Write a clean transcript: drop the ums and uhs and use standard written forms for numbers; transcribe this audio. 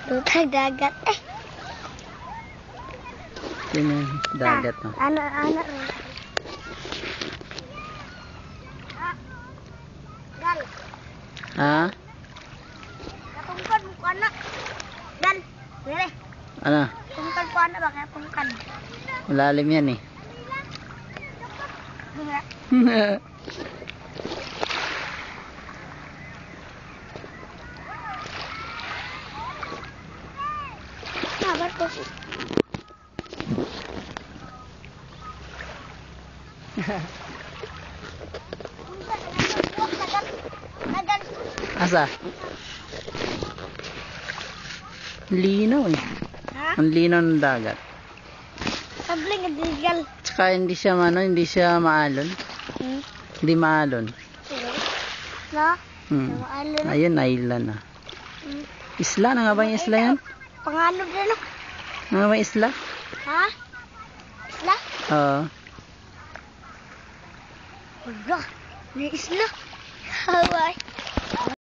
Lutang dagat eh. Sino yung dagat mo? Anak. Gal. Ha? Katungkad mo ko anak. Gal. Dire. Ano? Tungkad ko anak ba kaya tungkad. Malalim yan eh. Dire. Sabar ko. Asa? Linaw eh. Ha? Ang linaw ng dagat. Sabling adigal. Tsaka hindi siya maalon. Hindi maalon. No? Hmm. Ayun, island ah. Isla? Ano nga ba yung isla yan? Panganod na no? Ano nga ba yung isla? Ha? Isla? Oo. Wala. May isla. Hawaii.